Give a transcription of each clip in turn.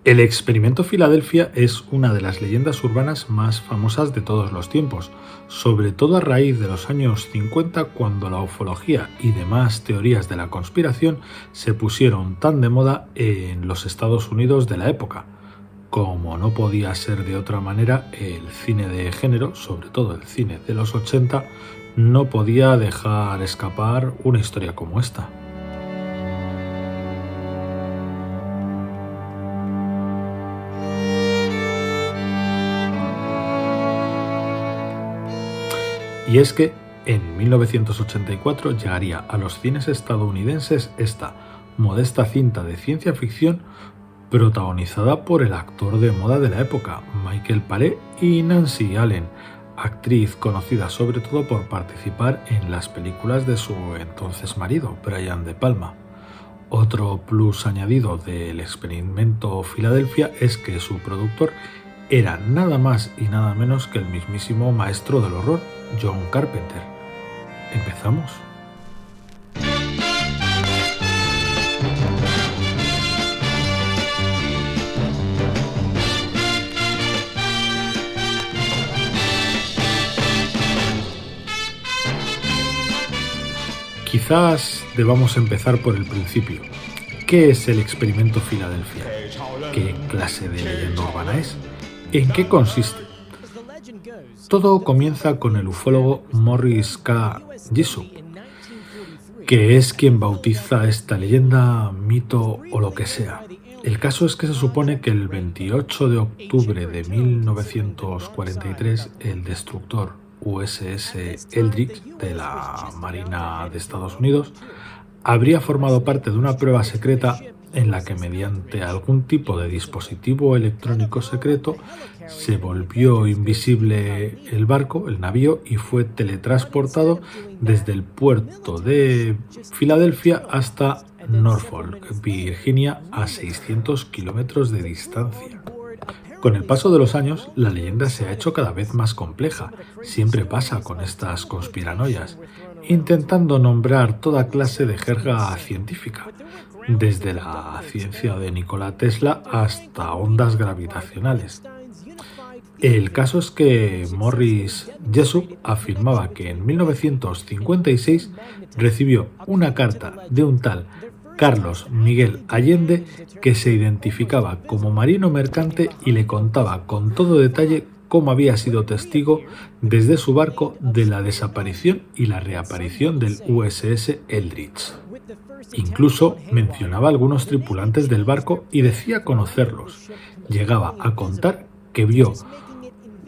El experimento Filadelfia es una de las leyendas urbanas más famosas de todos los tiempos, sobre todo a raíz de los años 50, cuando la ufología y demás teorías de la conspiración se pusieron tan de moda en los Estados Unidos de la época. Como no podía ser de otra manera, el cine de género, sobre todo el cine de los 80, no podía dejar escapar una historia como esta. Y es que en 1984 llegaría a los cines estadounidenses esta modesta cinta de ciencia ficción protagonizada por el actor de moda de la época, Michael Paré, y Nancy Allen, actriz conocida sobre todo por participar en las películas de su entonces marido, Brian De Palma. Otro plus añadido del experimento Filadelfia es que su productor era nada más y nada menos que el mismísimo maestro del horror, John Carpenter. ¿Empezamos? Quizás debamos empezar por el principio. ¿Qué es el experimento Filadelfia? ¿Qué clase de leyenda urbana es? ¿En qué consiste? Todo comienza con el ufólogo Morris K. Jessup, que es quien bautiza esta leyenda, mito o lo que sea. El caso es que se supone que el 28 de octubre de 1943 el destructor USS Eldridge de la Marina de Estados Unidos habría formado parte de una prueba secreta en la que mediante algún tipo de dispositivo electrónico secreto se volvió invisible el barco, el navío, y fue teletransportado desde el puerto de Filadelfia hasta Norfolk, Virginia, a 600 kilómetros de distancia. Con el paso de los años, la leyenda se ha hecho cada vez más compleja. Siempre pasa con estas conspiranoias, intentando nombrar toda clase de jerga científica, desde la ciencia de Nikola Tesla hasta ondas gravitacionales. El caso es que Morris Jessup afirmaba que en 1956 recibió una carta de un tal Carlos Miguel Allende, que se identificaba como marino mercante y le contaba con todo detalle cómo había sido testigo desde su barco de la desaparición y la reaparición del USS Eldridge. Incluso mencionaba a algunos tripulantes del barco y decía conocerlos. Llegaba a contar que vio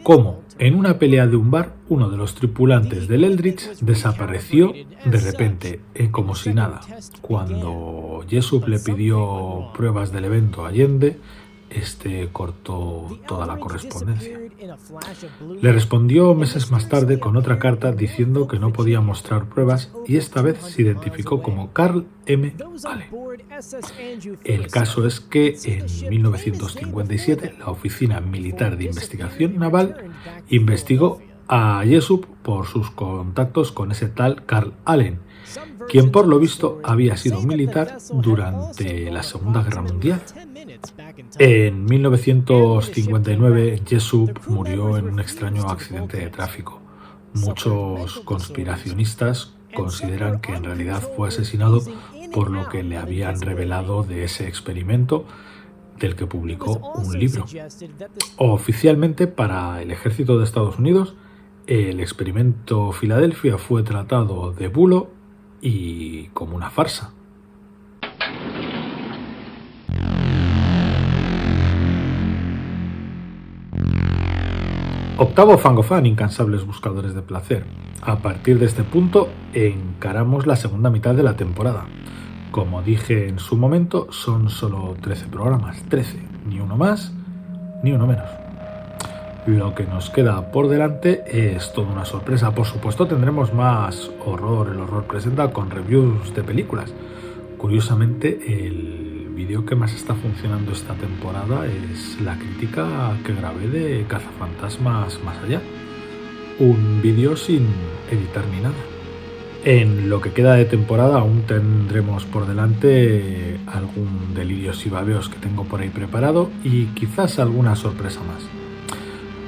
cómo en una pelea de un bar uno de los tripulantes del Eldridge desapareció de repente, como si nada. Cuando Jessup le pidió pruebas del evento a Allende, este cortó toda la correspondencia. Le respondió meses más tarde con otra carta diciendo que no podía mostrar pruebas, y esta vez se identificó como Carl M. Allen. El caso es que en 1957 la Oficina Militar de Investigación Naval investigó a Jessup por sus contactos con ese tal Carl Allen, quien por lo visto había sido militar durante la Segunda Guerra Mundial. En 1959 Jessup murió en un extraño accidente de tráfico. Muchos conspiracionistas consideran que en realidad fue asesinado por lo que le habían revelado de ese experimento, del que publicó un libro. Oficialmente, para el ejército de Estados Unidos, el experimento Filadelfia fue tratado de bulo y como una farsa. Octavo Fangofan, incansables buscadores de placer. A partir de este punto encaramos la segunda mitad de la temporada. Como dije en su momento, son solo 13 programas, 13, ni uno más ni uno menos. Lo que nos queda por delante es toda una sorpresa. Por supuesto tendremos más horror. El horror presenta con reviews de películas. Curiosamente, el vídeo que más está funcionando esta temporada es la crítica que grabé de Cazafantasmas Más Allá. Un vídeo sin editar ni nada. En lo que queda de temporada aún tendremos por delante algún delirios y babeos que tengo por ahí preparado y quizás alguna sorpresa más.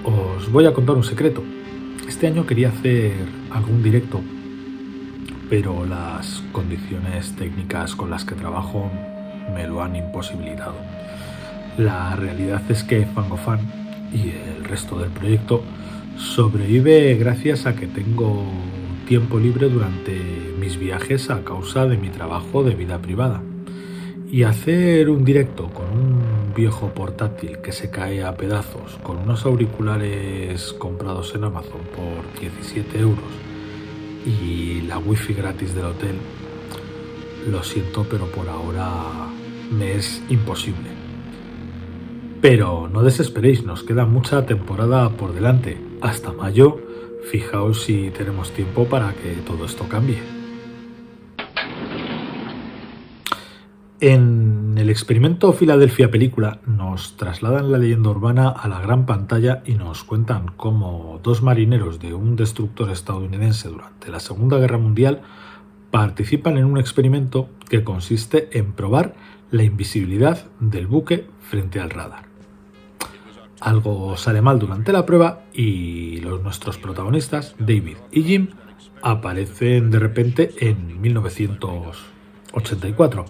Os voy a contar un secreto. Este año quería hacer algún directo, pero las condiciones técnicas con las que trabajo me lo han imposibilitado. La realidad es que Fangofan y el resto del proyecto sobrevive gracias a que tengo tiempo libre durante mis viajes a causa de mi trabajo de vida privada. Y hacer un directo con un viejo portátil que se cae a pedazos, con unos auriculares comprados en Amazon por 17 euros y la wifi gratis del hotel, lo siento, pero por ahora me es imposible. Pero no desesperéis, nos queda mucha temporada por delante. Hasta mayo, fijaos si tenemos tiempo para que todo esto cambie. En el experimento Filadelfia película nos trasladan la leyenda urbana a la gran pantalla y nos cuentan cómo dos marineros de un destructor estadounidense durante la Segunda Guerra Mundial participan en un experimento que consiste en probar la invisibilidad del buque frente al radar. Algo sale mal durante la prueba y nuestros protagonistas, David y Jim, aparecen de repente en 1984,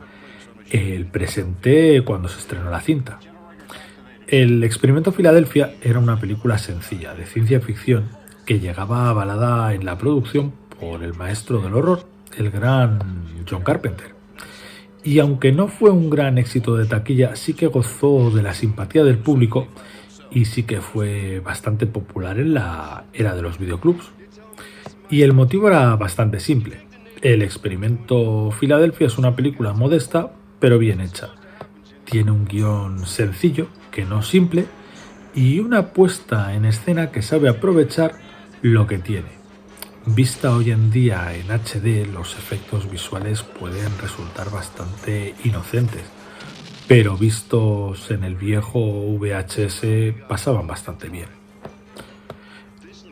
el presente cuando se estrenó la cinta. El experimento Filadelfia era una película sencilla de ciencia ficción que llegaba avalada en la producción por el maestro del horror, el gran John Carpenter. Y aunque no fue un gran éxito de taquilla, sí que gozó de la simpatía del público y sí que fue bastante popular en la era de los videoclubs. Y el motivo era bastante simple. El experimento Filadelfia es una película modesta, pero bien hecha. Tiene un guión sencillo, que no simple, y una puesta en escena que sabe aprovechar lo que tiene. Vista hoy en día en HD, los efectos visuales pueden resultar bastante inocentes, pero vistos en el viejo VHS pasaban bastante bien.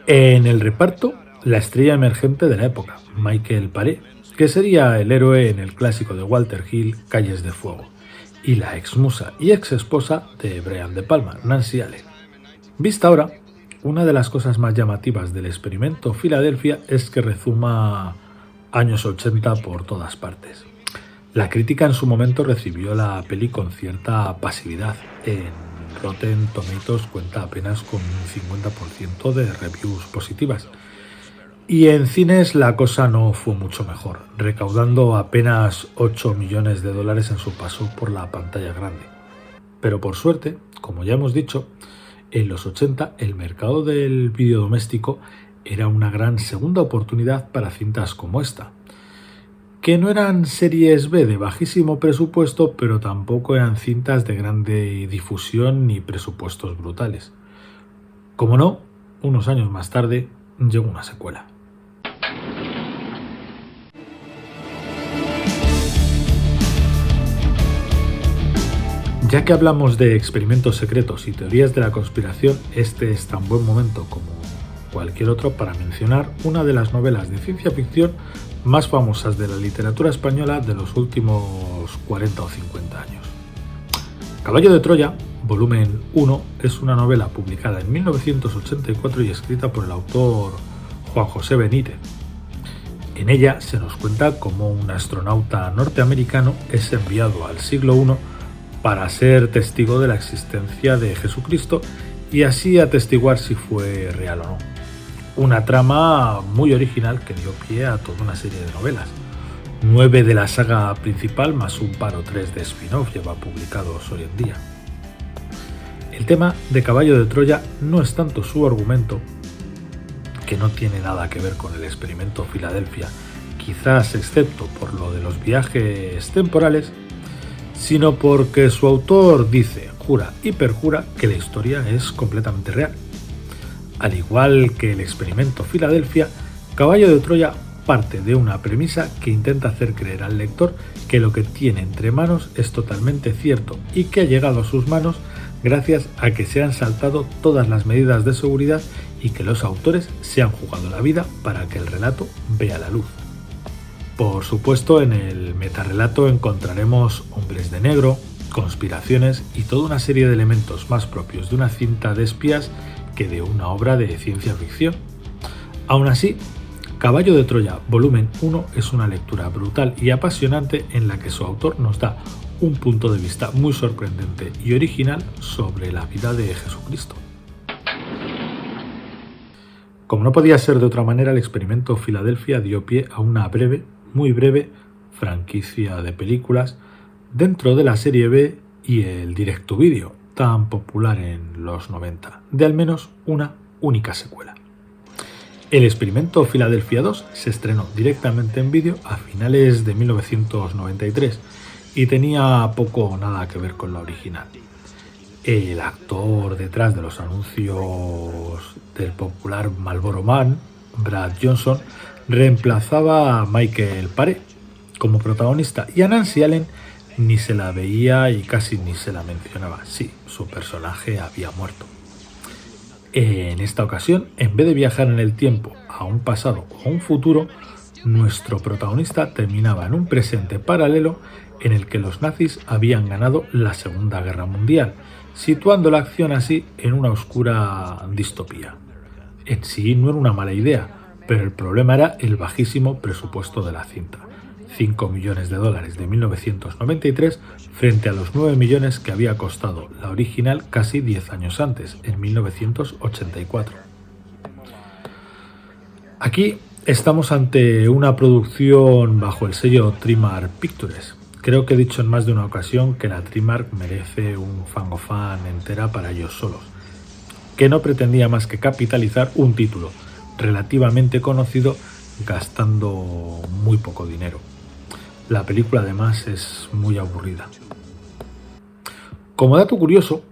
En el reparto, la estrella emergente de la época, Michael Paré, que sería el héroe en el clásico de Walter Hill, Calles de Fuego, y la exmusa y exesposa de Brian De Palma, Nancy Allen. Vista ahora, una de las cosas más llamativas del experimento Filadelfia es que rezuma años 80 por todas partes. La crítica en su momento recibió la peli con cierta pasividad. En Rotten Tomatoes cuenta apenas con un 50% de reviews positivas. Y en cines la cosa no fue mucho mejor, recaudando apenas $8 millones en su paso por la pantalla grande. Pero por suerte, como ya hemos dicho, en los 80 el mercado del vídeo doméstico era una gran segunda oportunidad para cintas como esta, que no eran series B de bajísimo presupuesto, pero tampoco eran cintas de grande difusión ni presupuestos brutales. Como no, unos años más tarde llegó una secuela. Ya que hablamos de experimentos secretos y teorías de la conspiración, este es tan buen momento como cualquier otro para mencionar una de las novelas de ciencia ficción más famosas de la literatura española de los últimos 40 o 50 años. Caballo de Troya, volumen 1, es una novela publicada en 1984 y escrita por el autor Juan José Benítez. En ella se nos cuenta cómo un astronauta norteamericano es enviado al siglo I para ser testigo de la existencia de Jesucristo y así atestiguar si fue real o no. Una trama muy original que dio pie a toda una serie de novelas. 9 de la saga principal más un par o 3 de spin-off lleva publicados hoy en día. El tema de Caballo de Troya no es tanto su argumento, que no tiene nada que ver con el experimento Filadelfia, quizás excepto por lo de los viajes temporales, sino porque su autor dice, jura y perjura que la historia es completamente real. Al igual que el experimento Filadelfia, Caballo de Troya parte de una premisa que intenta hacer creer al lector que lo que tiene entre manos es totalmente cierto y que ha llegado a sus manos gracias a que se han saltado todas las medidas de seguridad y que los autores se han jugado la vida para que el relato vea la luz. Por supuesto, en el metarrelato encontraremos hombres de negro, conspiraciones y toda una serie de elementos más propios de una cinta de espías que de una obra de ciencia ficción. Aún así, Caballo de Troya, volumen 1, es una lectura brutal y apasionante en la que su autor nos da un punto de vista muy sorprendente y original sobre la vida de Jesucristo. Como no podía ser de otra manera, el experimento Filadelfia dio pie a una breve, muy breve, franquicia de películas dentro de la serie B y el direct-to-video, tan popular en los 90, de al menos una única secuela. El experimento Filadelfia 2 se estrenó directamente en vídeo a finales de 1993 y tenía poco o nada que ver con la original. El actor detrás de los anuncios del popular Marlboro Man, Brad Johnson, reemplazaba a Michael Paré como protagonista y a Nancy Allen ni se la veía y casi ni se la mencionaba. Sí, su personaje había muerto. En esta ocasión, en vez de viajar en el tiempo a un pasado o a un futuro, nuestro protagonista terminaba en un presente paralelo en el que los nazis habían ganado la Segunda Guerra Mundial, situando la acción así en una oscura distopía. En sí no era una mala idea, pero el problema era el bajísimo presupuesto de la cinta. $5 millones de 1993 frente a los 9 millones que había costado la original casi 10 años antes, en 1984. Aquí estamos ante una producción bajo el sello Trimark Pictures. Creo que he dicho en más de una ocasión que la Trimark merece un fangofan entera para ellos solos, que no pretendía más que capitalizar un título relativamente conocido gastando muy poco dinero. La película además es muy aburrida. Como dato curioso,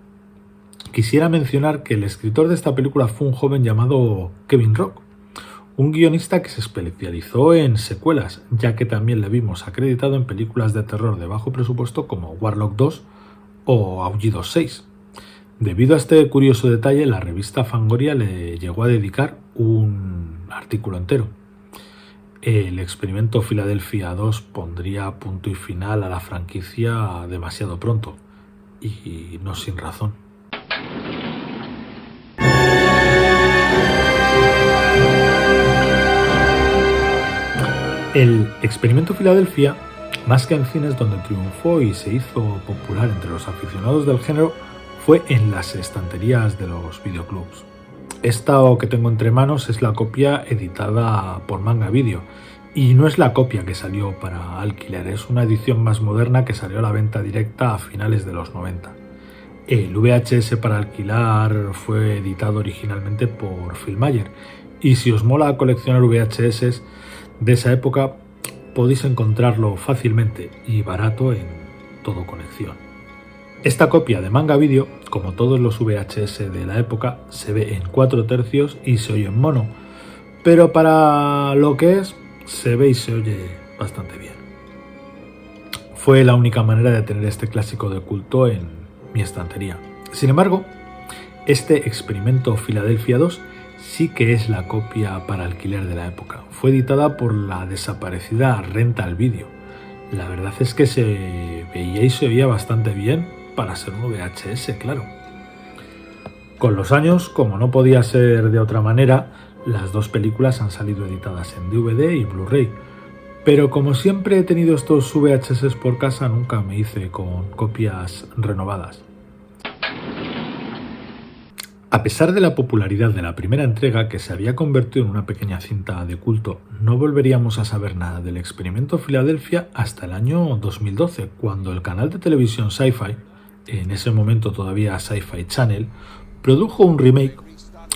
quisiera mencionar que el escritor de esta película fue un joven llamado Kevin Rock, un guionista que se especializó en secuelas, ya que también le vimos acreditado en películas de terror de bajo presupuesto como Warlock 2 o Aullidos 6. Debido a este curioso detalle, la revista Fangoria le llegó a dedicar un artículo entero. El experimento Filadelfia 2 pondría punto y final a la franquicia demasiado pronto, y no sin razón. El experimento Filadelfia, más que en cines donde triunfó y se hizo popular entre los aficionados del género, fue en las estanterías de los videoclubs. Esta que tengo entre manos es la copia editada por Manga Video y no es la copia que salió para alquiler, es una edición más moderna que salió a la venta directa a finales de los 90. El VHS para alquilar fue editado originalmente por Filmayer y si os mola coleccionar VHS de esa época podéis encontrarlo fácilmente y barato en Todo Colección. Esta copia de Manga Video, como todos los VHS de la época, se ve en 4/3 y se oye en mono, pero para lo que es, se ve y se oye bastante bien. Fue la única manera de tener este clásico de culto en mi estantería. Sin embargo, este experimento Filadelfia 2 sí que es la copia para alquiler de la época. Fue editada por la desaparecida Rental Video. La verdad es que se veía y se oía bastante bien para ser un VHS, claro. Con los años, como no podía ser de otra manera, las dos películas han salido editadas en DVD y Blu-ray, pero como siempre he tenido estos VHS por casa, nunca me hice con copias renovadas. A pesar de la popularidad de la primera entrega, que se había convertido en una pequeña cinta de culto, no volveríamos a saber nada del experimento Filadelfia hasta el año 2012, cuando el canal de televisión Sci-Fi, en ese momento todavía Sci-Fi Channel, produjo un remake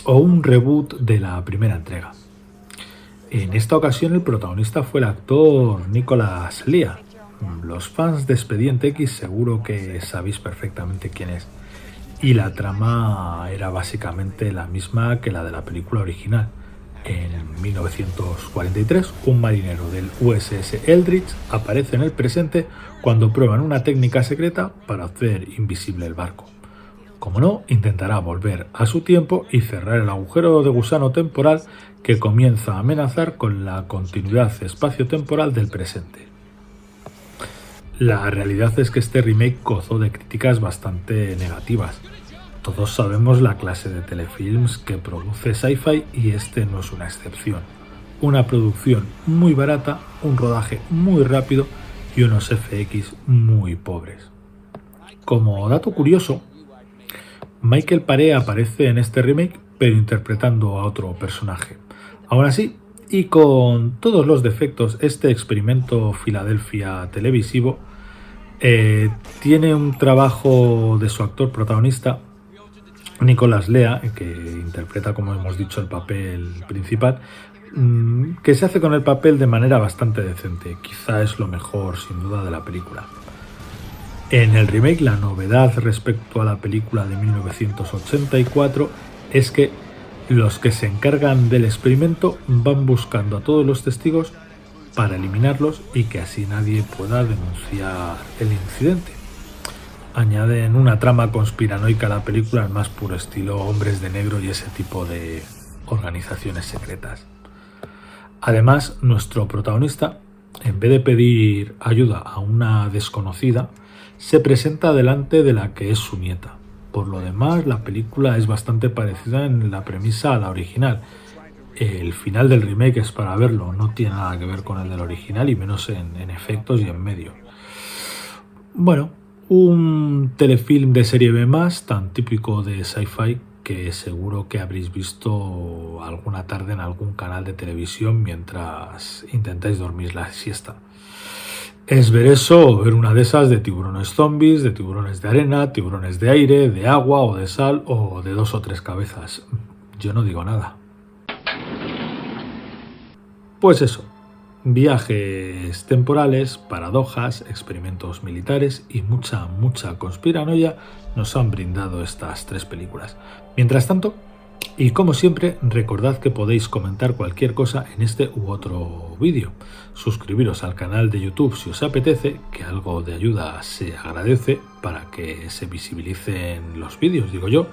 o un reboot de la primera entrega. En esta ocasión el protagonista fue el actor Nicholas Lea. Los fans de Expediente X seguro que sabéis perfectamente quién es. Y la trama era básicamente la misma que la de la película original. En 1943, un marinero del USS Eldridge aparece en el presente cuando prueban una técnica secreta para hacer invisible el barco. Como no, intentará volver a su tiempo y cerrar el agujero de gusano temporal que comienza a amenazar con la continuidad espacio-temporal del presente. La realidad es que este remake gozó de críticas bastante negativas. Todos sabemos la clase de telefilms que produce Sci-Fi y este no es una excepción. Una producción muy barata, un rodaje muy rápido y unos FX muy pobres. Como dato curioso, Michael Paré aparece en este remake, pero interpretando a otro personaje. Aún así, y con todos los defectos, este experimento Filadelfia televisivo tiene un trabajo de su actor protagonista, Nicholas Lea, que interpreta, como hemos dicho, el papel principal, que se hace con el papel de manera bastante decente. Quizá es lo mejor, sin duda, de la película. En el remake, la novedad respecto a la película de 1984 es que los que se encargan del experimento van buscando a todos los testigos para eliminarlos y que así nadie pueda denunciar el incidente. Añaden una trama conspiranoica a la película al más puro estilo Hombres de Negro y ese tipo de organizaciones secretas. Además, nuestro protagonista, en vez de pedir ayuda a una desconocida, se presenta delante de la que es su nieta. Por lo demás, la película es bastante parecida en la premisa a la original. El final del remake es para verlo, no tiene nada que ver con el del original y menos en efectos y en medio. Bueno, un telefilm de serie B+, tan típico de Sci-Fi que seguro que habréis visto alguna tarde en algún canal de televisión mientras intentáis dormir la siesta. Es ver eso o ver una de esas de tiburones zombies, de tiburones de arena, tiburones de aire, de agua o de sal o de 2 o 3 cabezas. Yo no digo nada. Pues eso, viajes temporales, paradojas, experimentos militares y mucha conspiranoia nos han brindado estas 3 películas. Mientras tanto, y como siempre, recordad que podéis comentar cualquier cosa en este u otro vídeo. Suscribiros al canal de YouTube si os apetece, que algo de ayuda se agradece para que se visibilicen los vídeos, digo yo.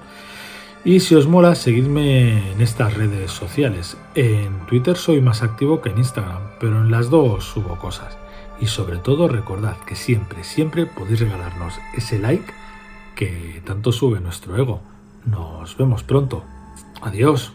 Y si os mola, seguidme en estas redes sociales. En Twitter soy más activo que en Instagram, pero en las dos subo cosas. Y sobre todo recordad que siempre podéis regalarnos ese like que tanto sube nuestro ego. Nos vemos pronto. Adiós.